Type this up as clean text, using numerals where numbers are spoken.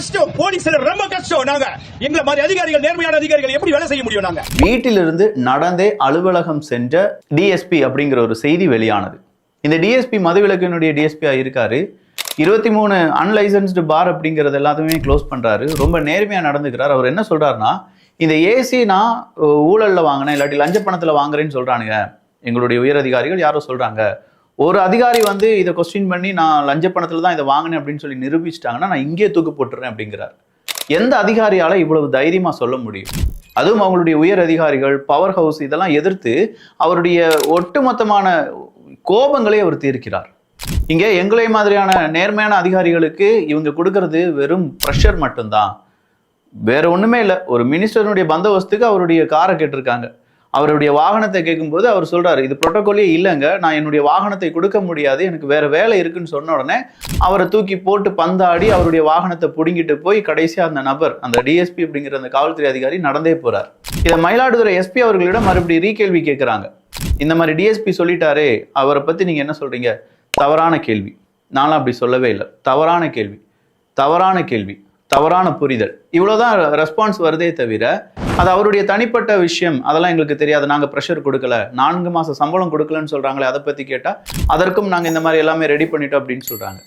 கஷ்டம். போலீஸ்ல ரொம்ப கஷ்டம். நாங்க எங்களை மாதிரி அதிகாரிகள், நேர்மையான அதிகாரிகள் எப்படி வேலை செய்ய முடியும்? நாங்க வீட்டிலிருந்து நடந்தே அலுவலகம் சென்ற டிஎஸ்பி அப்படிங்கிற ஒரு செய்தி வெளியானது. இந்த டிஎஸ்பி மதுவிலக்கினுடைய டிஎஸ்பியா இருக்காரு. 23 அன்லைசன்ஸ்டு பார் அப்படிங்கிறது எல்லாத்தையுமே க்ளோஸ் பண்றாரு. ரொம்ப நேர்மையா நடந்துக்கிறார். அவர் என்ன சொல்றாருன்னா, இந்த ஏசி நான் ஊழல்ல வாங்கினேன், இல்லாட்டி லஞ்ச பணத்துல வாங்குறேன்னு சொல்றானுங்க எங்களுடைய உயர் அதிகாரிகள். யாரோ சொல்றாங்க, ஒரு அதிகாரி வந்து இதை கொஸ்டின் பண்ணி நான் லஞ்ச பணத்துல தான் இதை வாங்கினேன் அப்படின்னு சொல்லி நிரூபிச்சிட்டாங்கன்னா நான் இங்கே தூக்கு போட்டுறேன் அப்படிங்கிறார். எந்த அதிகாரியால இவ்வளவு தைரியமா சொல்ல முடியும்? அதுவும் அவங்களுடைய உயர் அதிகாரிகள், பவர் ஹவுஸ் இதெல்லாம் எதிர்த்து அவருடைய ஒட்டுமொத்தமான கோபங்களை அவர் தீர்க்கிறார். இங்கே எங்களை மாதிரியான நேர்மையான அதிகாரிகளுக்கு இவங்க கொடுக்கறது வெறும் ப்ரெஷர் மட்டும்தான், வேற ஒண்ணுமே இல்லை. ஒரு மினிஸ்டருடைய பந்தோபஸ்துக்கு அவருடைய காரை கேட்டிருக்காங்க. அவருடைய வாகனத்தை கேட்கும்போது அவர் சொல்றாரு, இது புரோட்டோகாலே இல்லைங்க, நான் என்னுடைய வாகனத்தை கொடுக்க முடியாது, எனக்கு வேற வேலை இருக்குன்னு சொன்ன உடனே அவரை தூக்கி போட்டு பந்தாடி அவருடைய வாகனத்தை பிடுங்கிட்டு போய் கடைசியா அந்த நபர், அந்த டிஎஸ்பி அப்படிங்கிற அந்த காவல்துறை அதிகாரி நடந்தே போறார். இதை மயிலாடுதுறை எஸ்பி அவர்களிடம் மறுபடியும் ரீகேள்வி கேட்கிறாங்க. இந்த மாதிரி டிஎஸ்பி சொல்லிட்டாரே, அவரை பத்தி நீங்க என்ன சொல்றீங்க? தவறான கேள்வி. நானும் அப்படி சொல்லவே இல்லை. தவறான கேள்வி, தவறான கேள்வி, தவறான புரிதல், இவ்வளவுதான் ரெஸ்பான்ஸ் வருதே தவிர அது அவருடைய தனிப்பட்ட விஷயம், அதெல்லாம் எங்களுக்கு தெரியாது, நாங்க ப்ரெஷர் கொடுக்கல, 4 மாசம் சம்பளம் கொடுக்கலன்னு சொல்றாங்களே, அதை பத்தி கேட்டா அதற்கும் நாங்க இந்த மாதிரி எல்லாமே ரெடி பண்ணிட்டோம் அப்படின்னு சொல்றாங்க.